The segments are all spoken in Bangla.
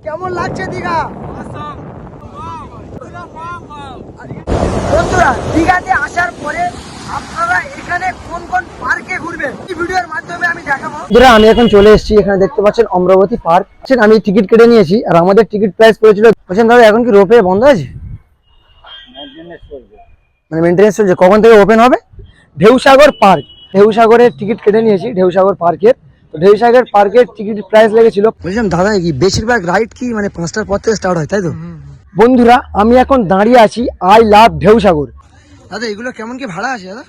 কেমন লাগছে দীঘা? বন্ধুরা, দীঘাতে আসার পরে আপনারা এখানে কোন কোন পার্কে ঘুরবেন এই ভিডিওর মাধ্যমে আমি দেখাবো। বন্ধুরা, আমি এখন চলে এসেছি, এখানে দেখতে পাচ্ছেন অমরাবতী পার্ক। আমি টিকিট কেটে নিয়েছি আর আমাদের টিকিট প্রাইস পড়েছিল। বলছেন দাদা, এখন কি রোপওয়ে বন্ধ আছে? মানে মেইনটেনেন্স চলছে। কখন থেকে ওপেন হবে? ঢেউসাগর পার্ক, ঢেউসাগরের টিকিট কেটে নিয়েছি, ঢেউসাগর পার্কের। তো ঢেউসাগর পার্কের টিকিট প্রাইস লেগেছিল, বলছিলাম দাদা কি বেশিরভাগ রাইড কি মানে 5টার পর থেকে স্টার্ট হয়, তাই তো? বন্ধুরা, আমি এখন দাঁড়িয়ে আছি আই লাভ ঢেউসাগর। দাদা এগুলো কেমন কি ভাড়া আছে দাদা?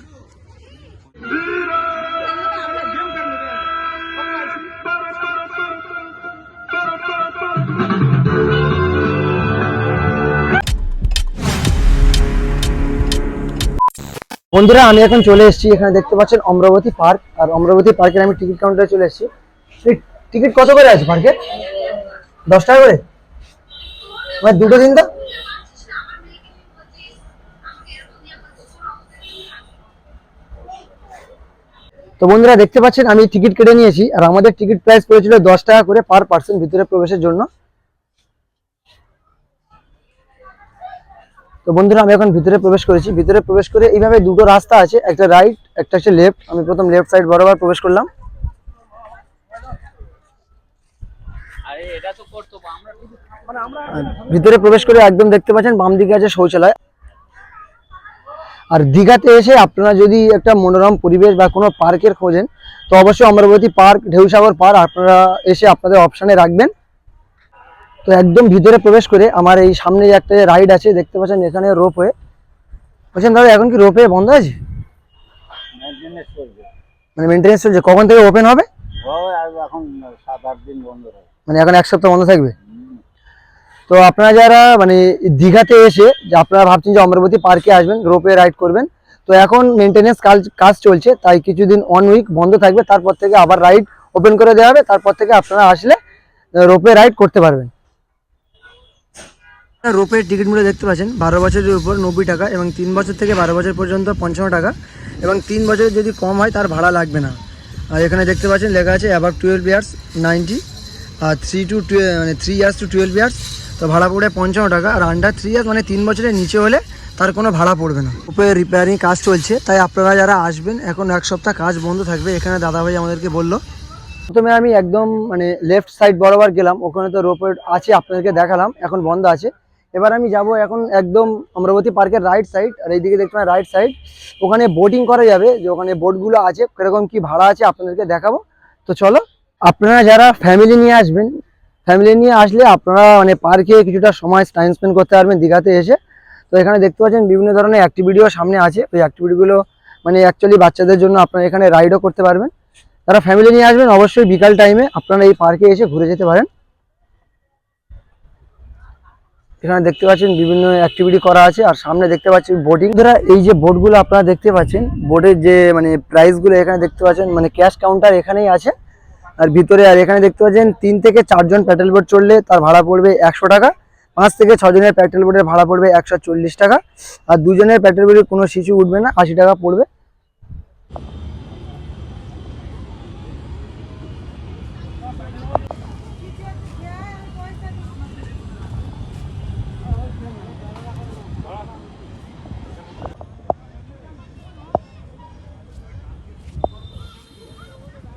বন্ধুরা, আমি এখন চলে এসেছি, এখানে দেখতে পাচ্ছেন অমরাবতী পার্ক। আর অমরাবতী পার্কের আমি টিকিট কাউন্টারে চলে এসেছি। টিকিট কত করে আছে পার্কে? 10 টাকা করে? মানে দুটো দিন তো। তো বন্ধুরা, দেখতে পাচ্ছেন আমি টিকিট কেটে নিয়েছি আর আমাদের টিকিট প্রাইস পড়েছিল 10 টাকা করে পার পার্সন ভিতরে প্রবেশের জন্য। তো বন্ধুরা, আমি এখন ভিতরে প্রবেশ করেছি। ভিতরে প্রবেশ করে এইভাবে দুটো রাস্তা আছে, একটা রাইট একটা হচ্ছে লেফট। আমি প্রথম লেফট সাইড বরাবর প্রবেশ করলাম। ভিতরে প্রবেশ করে একদম দেখতে পাচ্ছেন বাম দিকে আছে শৌচালয়। আর দীঘাতে এসে আপনারা যদি একটা মনোরম পরিবেশ বা কোনো পার্কের খোঁজেন, তো অবশ্যই অমরাবতী পার্ক, ঢেউসাগর পার্ক আপনারা এসে আপনাদের অপশানে রাখবেন। তো একদম ভিতরে প্রবেশ করে আমার এই সামনে একটা রাইড আছে, দেখতে পাচ্ছেন এখানে রোপওয়ে। বলছেন দাদা, এখন কি রোপওয়ে বন্ধ আছে? মানে মেইনটেনেন্স চলছে। কখন থেকে ওপেন হবে? এখন 7-8 দিন বন্ধ হবে, মানে এখন 1 সপ্তাহ বন্ধ থাকবে। তো আপনারা যারা মানে দীঘাতে এসে যে আপনারা ভাবছেন যে অমরাবতী পার্কে আসবেন, রোপওয়ে রাইড করবেন, তো এখন মেইনটেনেন্স কাজ চলছে, তাই কিছুদিন 1 উইক বন্ধ থাকবে। তারপর থেকে আবার রাইড ওপেন করে দেওয়া হবে। তারপর থেকে আপনারা আসলে রোপওয়ে রাইড করতে পারবেন। রোপওয়ের টিকিটগুলো দেখতে পাচ্ছেন 12 বছরের উপর 90 টাকা, এবং 3 বছর থেকে 12 বছর পর্যন্ত 55 টাকা, এবং 3 বছরের যদি কম হয় তার ভাড়া লাগবে না। আর এখানে দেখতে পাচ্ছেন লেখা আছে অ্যাবাভ 12 ইয়ার্স 90, আর 3 ইয়ার্স টু 12 ইয়ার্স তো ভাড়া পড়বে 55 টাকা। আর আন্ডার 3 ইয়ার্স মানে 3 বছরের নিচে হলে তার কোনো ভাড়া পড়বে না। রোপওয়ে রিপেয়ারিং কাজ চলছে, তাই আপনারা যারা আসবেন এখন 1 সপ্তাহ কাজ বন্ধ থাকবে, এখানে দাদাভাই আমাদেরকে বললো। প্রথমে আমি একদম মানে লেফট সাইড বরাবর গেলাম, ওখানে তো রোপওয়ে আছে আপনাদেরকে দেখালাম, এখন বন্ধ আছে। এবার আমি যাব এখন একদম অমরাবতী পার্কের রাইট সাইড। আর এইদিকে দেখতে পাবেন রাইট সাইড, ওখানে বোটিং করা যাবে, যে ওখানে বোটগুলো আছে, কিরকম কি ভাড়া আছে আপনাদেরকে দেখাবো। তো চলো, আপনারা যারা ফ্যামিলি নিয়ে আসবেন, ফ্যামিলি নিয়ে আসলে আপনারা মানে পার্কে কিছুটা সময় টাইম স্পেন্ড করতে পারবেন দীঘাতে এসে। তো এখানে দেখতে পাচ্ছেন বিভিন্ন ধরনের অ্যাক্টিভিটিও সামনে আছে। ওই অ্যাক্টিভিটিগুলো মানে অ্যাকচুয়ালি বাচ্চাদের জন্য, আপনারা এখানে রাইডও করতে পারবেন। যারা ফ্যামিলি নিয়ে আসবেন অবশ্যই বিকাল টাইমে আপনারা এই পার্কে এসে ঘুরে যেতে পারেন। এখানে দেখতে পাচ্ছেন বিভিন্ন অ্যাক্টিভিটি করা আছে, আর সামনে দেখতে পাচ্ছি বোটিং। ধরা এই যে বোটগুলো আপনারা দেখতে পাচ্ছেন, বোটের যে মানে প্রাইসগুলো এখানে দেখতে পাচ্ছেন, মানে ক্যাশ কাউন্টার এখানেই আছে আর ভিতরে। আর এখানে দেখতে পাচ্ছেন 3 থেকে 4 জন প্যাডেল বোট চললে তার ভাড়া পড়বে 100 টাকা, 5 থেকে 6 জনের প্যাডেল বোটের ভাড়া পড়বে 140 টাকা, আর 2 জনের প্যাডেল বোটে কোনো শিশু উঠবে না, 80 টাকা পড়বে।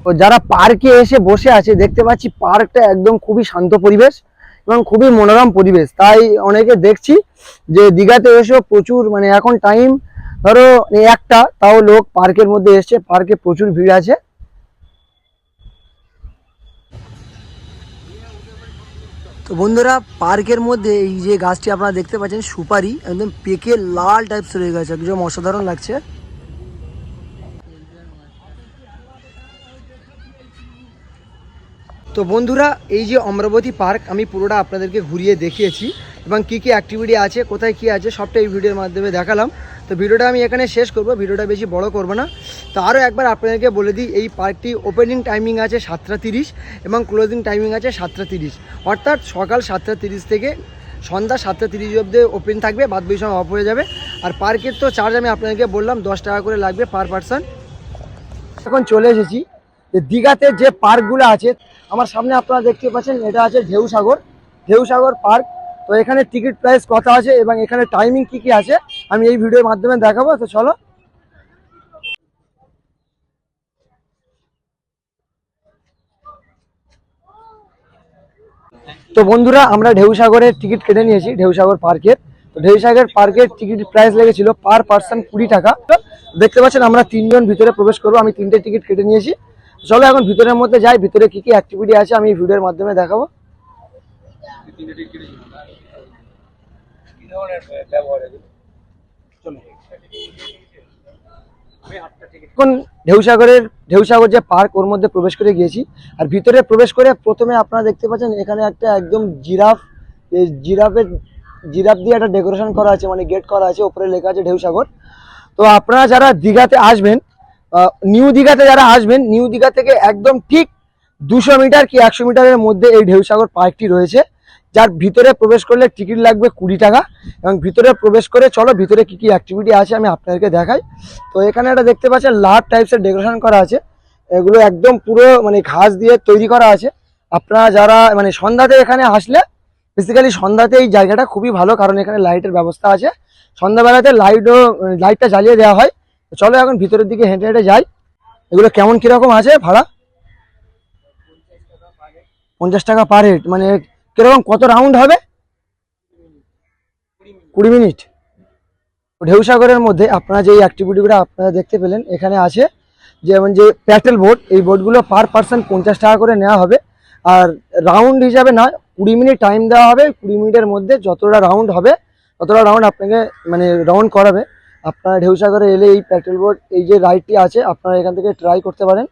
তো যারা পার্কে এসে বসে আছে, দেখতে পাচ্ছি পার্কটা একদম খুবই শান্ত পরিবেশ এবং খুবই মনোরম পরিবেশ। তাই অনেকে দেখছি যে দীঘাতে এসেও প্রচুর মানে এখন টাইম ধরো 1টা, তাও লোক পার্কের মধ্যে এসছে, পার্কে প্রচুর ভিড় আছে। তো বন্ধুরা, পার্কের মধ্যে এই যে গাছটি আপনারা দেখতে পাচ্ছেন সুপারি, একদম পেকে লাল টাইপস হয়ে গেছে, একদম অসাধারণ লাগছে। তো বন্ধুরা, এই যে অমরাবতী পার্ক আমি পুরোটা আপনাদেরকে ঘুরিয়ে দেখিয়েছি, এবং কি কি অ্যাক্টিভিটি আছে, কোথায় কি আছে সবটা এই ভিডিওর মাধ্যমে দেখালাম। তো ভিডিওটা আমি এখানে শেষ করব, ভিডিওটা বেশি বড় করব না। তো আরও একবার আপনাদেরকে বলে দিই, এই পার্কটি ওপেনিং টাইমিং আছে 7টা 30 এবং ক্লোজিং টাইমিং আছে 7টা 30, অর্থাৎ সকাল 7টা 30 থেকে সন্ধ্যা 7টা 30 অবধি ওপেন থাকবে, বাদ বাকি সময় অফ হয়ে যাবে। আর পার্কের তো চার্জ আমি আপনাদেরকে বললাম 10 টাকা করে লাগবে পার পার্সন। এখন চলে এসেছি যে দীঘাতে যে পার্কগুলো আছে, আমার সামনে আপনারা দেখতে পাচ্ছেন এটা আছে ঢেউসাগর পার্ক। তো এখানে টিকিট প্রাইস কত আছে এবং এখানে টাইমিং কি কি আছে আমি এই ভিডিওর মাধ্যমে দেখাবো। তো চলো। তো বন্ধুরা আমরা ঢেউসাগরের টিকিট কেটে নিয়েছি, ঢেউসাগর পার্কের। তো ঢেউসাগর পার্কের টিকিট প্রাইস লেগেছিল পার পার্সন 20 টাকা। দেখতে পাচ্ছেন আমরা 3 জন ভিতরে প্রবেশ করবো, আমি 3টে টিকিট কেটে নিয়েছি। চলো এখন ভিতরের মধ্যে যাই, ভিতরে কি কি অ্যাক্টিভিটি আছে আমি এই ভিডিওর মাধ্যমে দেখাবো। এখন ঢেউসাগর যে পার্ক ওর মধ্যে প্রবেশ করে গিয়েছি। আর ভিতরে প্রবেশ করে প্রথমে আপনারা দেখতে পাচ্ছেন এখানে একটা একদম জিরাফ দিয়ে একটা ডেকোরেশন করা আছে, মানে গেট করা আছে, ওপরে লেখা আছে ঢেউসাগর। তো আপনারা যারা দীঘাতে আসবেন, নিউ দীঘাতে যারা আসবেন, নিউ দীঘা থেকে একদম ঠিক 200 মিটার কি 100 মিটারের মধ্যে এই ঢেউসাগর পার্কটি রয়েছে, যার ভিতরে প্রবেশ করলে টিকিট লাগবে 20 টাকা। এবং ভিতরে প্রবেশ করে চলো ভিতরে কি কি অ্যাক্টিভিটি আছে আমি আপনাদেরকে দেখাই। তো এখানে একটা দেখতে পাচ্ছেন লাভ টাইপসের ডেকোরেশন করা আছে, এগুলো একদম পুরো মানে ঘাস দিয়ে তৈরি করা আছে। আপনারা যারা মানে সন্ধ্যাতে এখানে আসলে, বেসিক্যালি সন্ধ্যাতে এই জায়গাটা খুবই ভালো, কারণ এখানে লাইটের ব্যবস্থা আছে। সন্ধ্যাবেলাতে লাইটটা জ্বালিয়ে দেওয়া হয়। তো চলো এখন ভিতরের দিকে হেঁটে হেঁটে যাই। এগুলো কেমন কিরকম আছে ভাড়া? 50 টাকা পার হেড, মানে কিরকম কত রাউন্ড হবে? 20 মিনিট। ঢেউসাগরের মধ্যে আপনারা যে অ্যাক্টিভিটিগুলো আপনারা দেখতে পেলেন এখানে আছে, যেমন যে প্যাটেল বোট, এই বোটগুলো পার পার্সন 50 টাকা করে নেওয়া হবে। আর রাউন্ড হিসাবে না, 20 মিনিট টাইম দেওয়া হবে, 20 মিনিটের মধ্যে যতটা রাউন্ড হবে ততটা রাউন্ড আপনাকে মানে রাউন্ড করাবে। আপনারা ঢেউসাগরে এলে এই প্যাটেল বোট, এই যে রাইডটি আছে, আপনারা এখান থেকে ট্রাই করতে পারেন।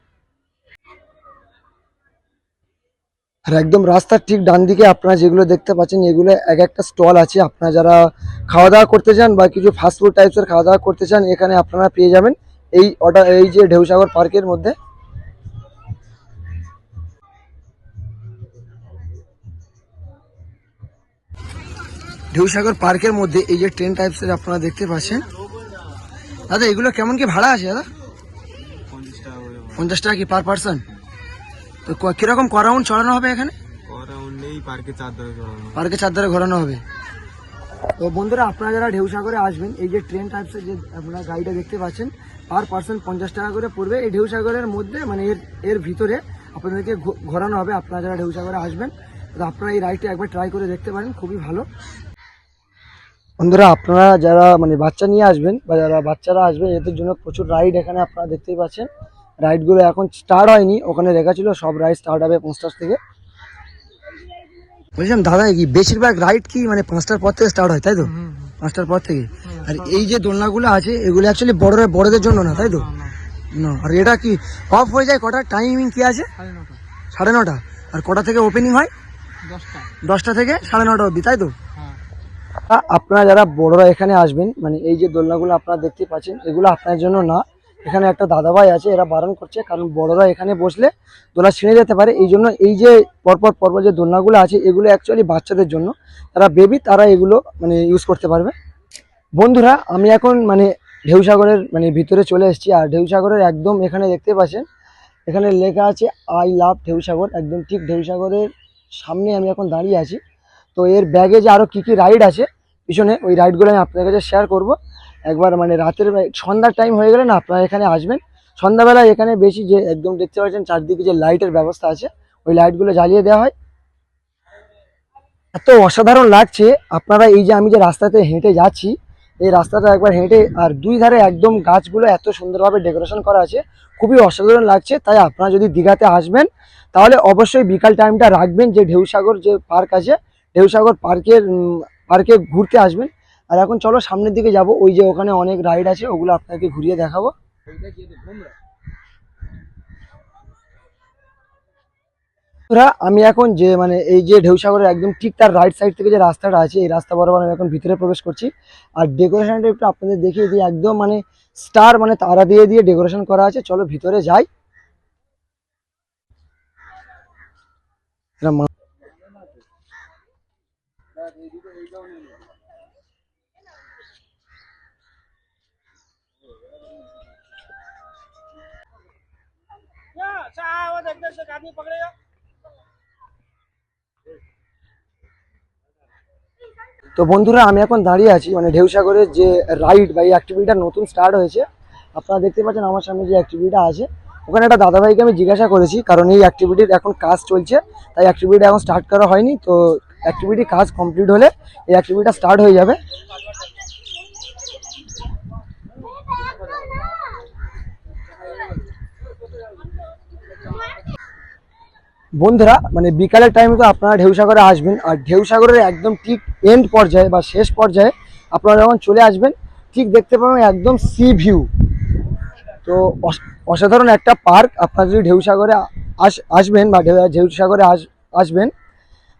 আর একদম রাস্তার ঠিক ডান দিকে আপনারা যেগুলো দেখতে পাচ্ছেন এগুলো এক একটা স্টল আছে। আপনারা যারা খাওয়া দাওয়া করতে চান বা কিছু ফাস্টফুড টাইপসের খাওয়া দাওয়া করতে চান, এখানে আপনারা পেয়ে যাবেন এই যে ঢেউসাগর পার্কের মধ্যে। ঢেউসাগর পার্কের মধ্যে এই যে ট্রেন টাইপসের আপনারা দেখতে পাচ্ছেন। দাদা এগুলো কেমন কি ভাড়া আছে দাদা? 50 টাকা কি পার পার্সন? তো কিরকম ক রাউন্ড চড়ানো হবে এখানে? পার্কে 4 ধারে ঘোরানো হবে। তো বন্ধুরা আপনারা যারা ঢেউসাগরে আসবেন, এই যে ট্রেন টাইপসের যে আপনারা গাড়িটা দেখতে পাচ্ছেন, পার পার্সন 50 টাকা করে পড়বে। এই ঢেউসাগরের মধ্যে মানে এর ভিতরে আপনাদেরকে ঘোরানো হবে। আপনারা যারা ঢেউসাগরে আসবেন তো আপনারা এই রাইডটা একবার ট্রাই করে দেখতে পারেন, খুবই ভালো। বন্ধুরা আপনারা যারা মানে বাচ্চা নিয়ে আসবেন বা যারা বাচ্চারা আসবে, এদের জন্য প্রচুর রাইড এখানে আপনারা দেখতেই পাচ্ছেন। রাইডগুলো এখন স্টার্ট হয়নি, ওখানে লেখা ছিল সব রাইড স্টার্ট হবে 5টার থেকে। বলছিলাম দাদা কি বেশিরভাগ রাইড কি মানে 5টার পর থেকে স্টার্ট হয়, তাই তো? 5টার পর থেকে। আর এই যে দোলনাগুলো আছে এগুলো অ্যাকচুয়ালি বড়দের জন্য না, তাই তো? না। আর এটা কি অফ হয়ে যায় কটা? টাইমিং কি আছে? 9:30। আর কটা থেকে ওপেনিং হয়? 10টা থেকে 9:30 অবধি, তাই তো? আপনারা যারা বড়রা এখানে আসবেন, মানে এই যে দোলনাগুলো আপনারা দেখতে পাচ্ছেন এগুলো আপনার জন্য না। এখানে একটা দাদাভাই আছে, এরা বারণ করছে, কারণ বড়রা এখানে বসলে দোলনা ছিঁড়ে যেতে পারে। এই জন্য এই যে পরপর যে দোলনাগুলো আছে এগুলো অ্যাকচুয়ালি বাচ্চাদের জন্য, যারা বেবি তারা এগুলো মানে ইউজ করতে পারবে। বন্ধুরা আমি এখন মানে ঢেউসাগরের মানে ভিতরে চলে এসেছি। আর ঢেউসাগরের একদম এখানে দেখতে পাচ্ছেন এখানে লেখা আছে আই লাভ ঢেউসাগর, একদম ঠিক ঢেউসাগরের সামনে আমি এখন দাঁড়িয়ে আছি। তো এর ব্যাগে যে আরও কী কী রাইড আছে পিছনে, ওই রাইডগুলো আমি আপনাদের কাছে শেয়ার করব একবার। মানে সন্ধ্যার টাইম হয়ে গেলে না আপনারা এখানে আসবেন। সন্ধ্যাবেলায় এখানে বেশি যে একদম দেখতে পাচ্ছেন চারদিকে যে লাইটের ব্যবস্থা আছে, ওই লাইটগুলো জ্বালিয়ে দেওয়া হয়। এত অসাধারণ লাগছে। আপনারা এই যে আমি যে রাস্তাতে হেঁটে যাচ্ছি, এই রাস্তাটা একবার হেঁটে, আর দুই ধারে একদম গাছগুলো এত সুন্দরভাবে ডেকোরেশন করা আছে, খুবই অসাধারণ লাগছে। তাই আপনারা যদি দীঘাতে আসবেন তাহলে অবশ্যই বিকাল টাইমটা রাখবেন, যে ঢেউসাগর যে পার্ক আছে ঢেউসাগর পার্কে ঘুরতে আসবেন। আর এখন চলো সামনের দিকে যাব, ওই যে ওখানে অনেক রাইড আছে ওগুলো আপনাকে ঘুরিয়ে দেখাবো। আমি এখন যে মানে এই যে ঢেউসাগরের একদম ঠিক তার রাইট সাইড থেকে যে রাস্তাটা আছে, এই রাস্তা বরাবর আমি এখন ভিতরে প্রবেশ করছি। আর ডেকোরেশনটা একটু আপনাদের দেখিয়ে দিই, একদম মানে স্টার মানে তারা দিয়ে দিয়ে ডেকোরেশন করা আছে। চলো ভিতরে যাই। তো বন্ধুরা আমি এখন দাঁড়িয়ে আছি মানে ঢেউসাগরের যে রাইড বা এই অ্যাক্টিভিটিটা নতুন স্টার্ট হয়েছে। আপনারা দেখতে পাচ্ছেন আমার সামনে যে অ্যাক্টিভিটিটা আছে, ওখানে একটা দাদাভাইকে আমি জিজ্ঞাসা করেছি, কারণ এই অ্যাক্টিভিটির এখন কাজ চলছে, তাই অ্যাক্টিভিটি এখন স্টার্ট করা হয়নি। তো অ্যাক্টিভিটি কাজ কমপ্লিট হলে এই অ্যাক্টিভিটিটা স্টার্ট হয়ে যাবে। বন্ধুরা মানে বিকালের টাইমে তো আপনারা ঢেউসাগরে আসবেন, আর ঢেউসাগরের একদম ঠিক এন্ড পর্যায়ে বা শেষ পর্যায়ে আপনারা যখন চলে আসবেন ঠিক দেখতে পাবেন একদম সি ভিউ। তো অসাধারণ একটা পার্ক। আপনারা যদি ঢেউসাগরে আসবেন বা ঢেউসাগরে আসবেন,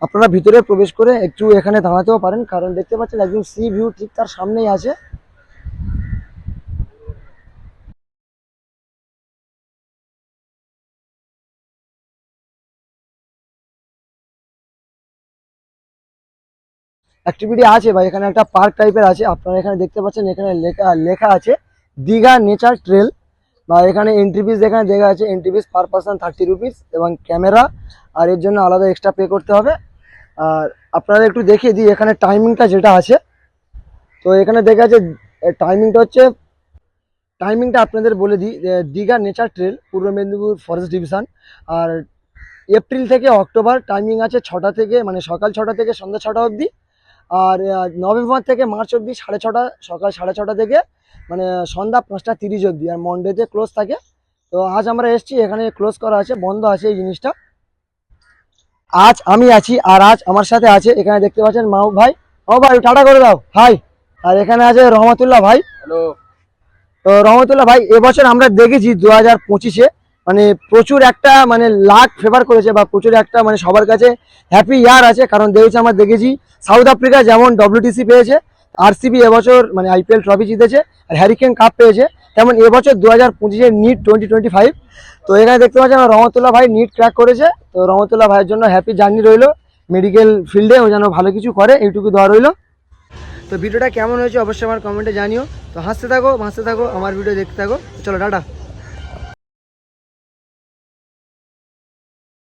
আপনারা ভিতরে প্রবেশ করে একটু এখানে দাঁড়াতেও পারেন, কারণ দেখতে পাচ্ছেন একদম সি ভিউ ঠিক তার সামনেই আছে। অ্যাক্টিভিটি আছে বা এখানে একটা পার্ক টাইপের আছে। আপনারা এখানে দেখতে পাচ্ছেন এখানে লেখা আছে দীঘা নেচার ট্রেল, বা এখানে এন্ট্রি ফিস এখানে দেখা আছে, entry fees per person 30 rupees এবং ক্যামেরা আর এর জন্য আলাদা এক্সট্রা পে করতে হবে। আর আপনারা একটু দেখিয়ে দিই এখানে টাইমিংটা যেটা আছে। তো এখানে দেখা আছে টাইমিংটা আপনাদের বলে দিই। দীঘা নেচার ট্রেল পূর্ব মেদিনীপুর ফরেস্ট ডিভিশন, আর এপ্রিল থেকে অক্টোবর টাইমিং আছে 6টা থেকে মানে সকাল 6টা থেকে সন্ধ্যা 6টা অবধি। আর নভেম্বর থেকে মার্চ অবধি 6:30 সকাল 6:30 থেকে মানে সন্ধ্যা 5:30 অবধি, আর মন্ডেতে ক্লোজ থাকে। তো আজ আমরা এসেছি, এখানে ক্লোজ করা আছে, বন্ধ আছে এই জিনিসটা। আজ আমি আছি, আর আজ আমার সাথে আছে এখানে দেখতে পাচ্ছেন মাহবুব ভাই। মাহবুব ভাই টাটা করে দাও, হাই। আর এখানে আছে রহমতুল্লাহ ভাই। হ্যালো। তো রহমতুল্লাহ ভাই, এবছর আমরা দেখেছি 2025-এ মানে প্রচুর একটা মানে লাক ফেভার করেছে, বা প্রচুর একটা মানে সবার কাছে হ্যাপি ইয়ার আছে। কারণ আমরা দেখেছি সাউথ আফ্রিকা যেমন WTC পেয়েছে, RCB এবছর মানে IPL ট্রফি জিতেছে, আর হ্যারিকেন কাপ পেয়েছে, তেমন এবছর 2025-এর নিট 2025। তো এখানে দেখতে পাচ্ছেন রহমতুল্লাহ ভাই নিট ক্র্যাক করেছে। তো রহমতুল্লাহ ভাইয়ের জন্য হ্যাপি জার্নি রইলো মেডিকেল ফিল্ডে, ও যেন ভালো কিছু করে, এইটুকু দেওয়া রইলো। তো ভিডিওটা কেমন হয়েছে অবশ্যই আমার কমেন্টে জানিও। তো হাসতে থাকো, আমার ভিডিও দেখতে থাকো। চলো টাটা।